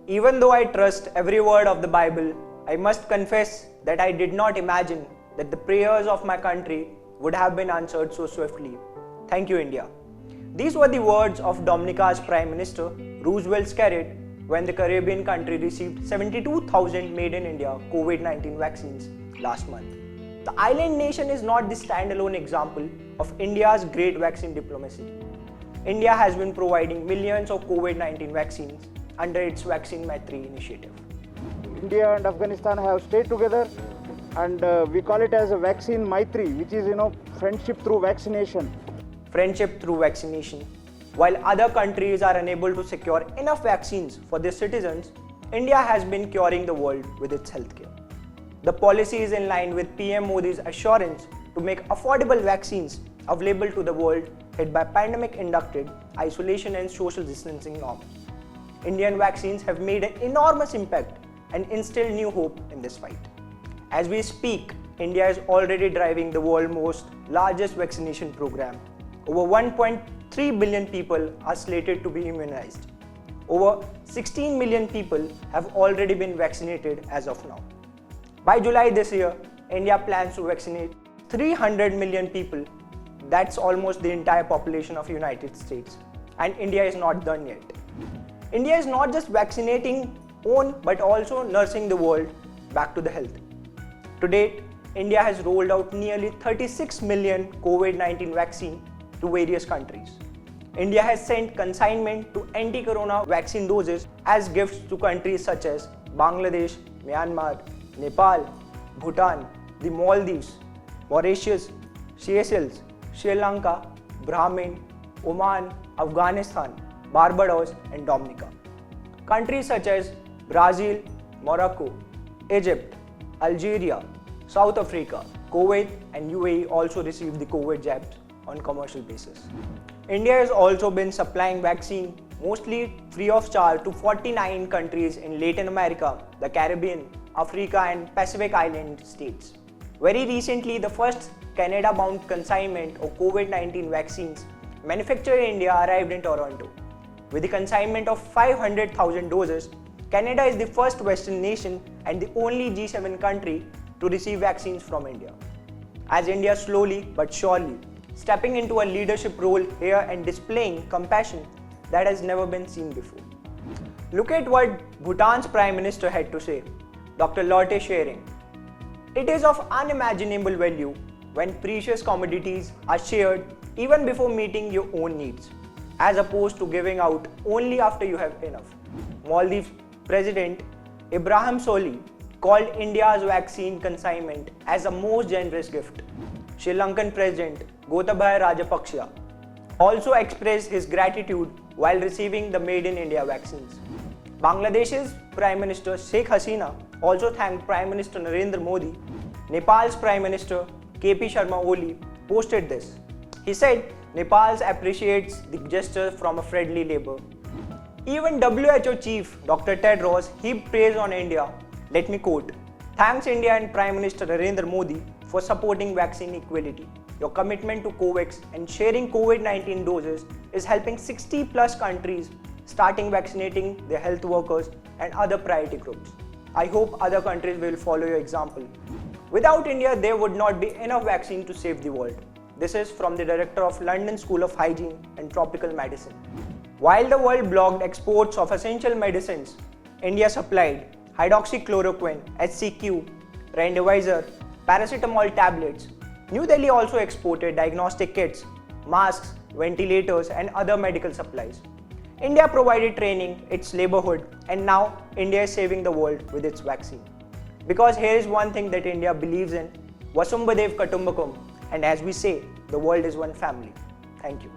Even though I trust every word of the Bible, I must confess that I did not imagine that the prayers of my country would have been answered so swiftly. Thank you, India. These were the words of Dominica's Prime Minister, Roosevelt Skerrit, when the Caribbean country received 72,000 made-in-India COVID-19 vaccines last month. The island nation is not the standalone example of India's great vaccine diplomacy. India has been providing millions of COVID-19 vaccines under its Vaccine Maitri initiative. India and Afghanistan have stayed together, and we call it as a Vaccine Maitri, which is friendship through vaccination. Friendship through vaccination. While other countries are unable to secure enough vaccines for their citizens, India has been curing the world with its healthcare. The policy is in line with PM Modi's assurance to make affordable vaccines available to the world hit by pandemic-induced isolation and social distancing norms. Indian vaccines have made an enormous impact and instilled new hope in this fight. As we speak, India is already driving the world's most largest vaccination program. Over 1.3 billion people are slated to be immunized. Over 16 million people have already been vaccinated as of now. By July this year, India plans to vaccinate 300 million people. That's almost the entire population of the United States. And India is not done yet. India is not just vaccinating own but also nursing the world back to the health. To date, India has rolled out nearly 36 million COVID-19 vaccine to various countries. India has sent consignment to anti-corona vaccine doses as gifts to countries such as Bangladesh, Myanmar, Nepal, Bhutan, the Maldives, Mauritius, Seychelles, Sri Lanka, Brahmin, Oman, Afghanistan, Barbados and Dominica. Countries such as Brazil, Morocco, Egypt, Algeria, South Africa, Kuwait and UAE also received the COVID jabs on commercial basis. India has also been supplying vaccine mostly free of charge to 49 countries in Latin America, the Caribbean, Africa and Pacific Island states. Very recently, the first Canada-bound consignment of COVID-19 vaccines manufactured in India arrived in Toronto. With the consignment of 500,000 doses, Canada is the first Western nation and the only G7 country to receive vaccines from India. As India slowly but surely stepping into a leadership role here and displaying compassion that has never been seen before. Look at what Bhutan's Prime Minister had to say, Dr. Lotte Tshering. It is of unimaginable value when precious commodities are shared even before meeting your own needs, as opposed to giving out only after you have enough. Maldives President Ibrahim Soli called India's vaccine consignment as a most generous gift. Sri Lankan President Gotabaya Rajapaksa also expressed his gratitude while receiving the Made in India vaccines. Bangladesh's Prime Minister Sheikh Hasina also thanked Prime Minister Narendra Modi. Nepal's Prime Minister KP Sharma Oli posted this. He said Nepal appreciates the gesture from a friendly neighbor. Even WHO Chief Dr. Tedros heaped praise on India. Let me quote, "Thanks India and Prime Minister Narendra Modi for supporting vaccine equality. Your commitment to COVAX and sharing COVID-19 doses is helping 60 plus countries starting vaccinating their health workers and other priority groups. I hope other countries will follow your example. Without India, there would not be enough vaccine to save the world." This is from the director of London School of Hygiene and Tropical Medicine. While the world blocked exports of essential medicines, India supplied hydroxychloroquine, HCQ, Remdesivir, paracetamol tablets. New Delhi also exported diagnostic kits, masks, ventilators and other medical supplies. India provided training, its neighborhood, and now India is saving the world with its vaccine. Because here is one thing that India believes in, Vasudhaiva Kutumbakam, and as we say, the world is one family. Thank you.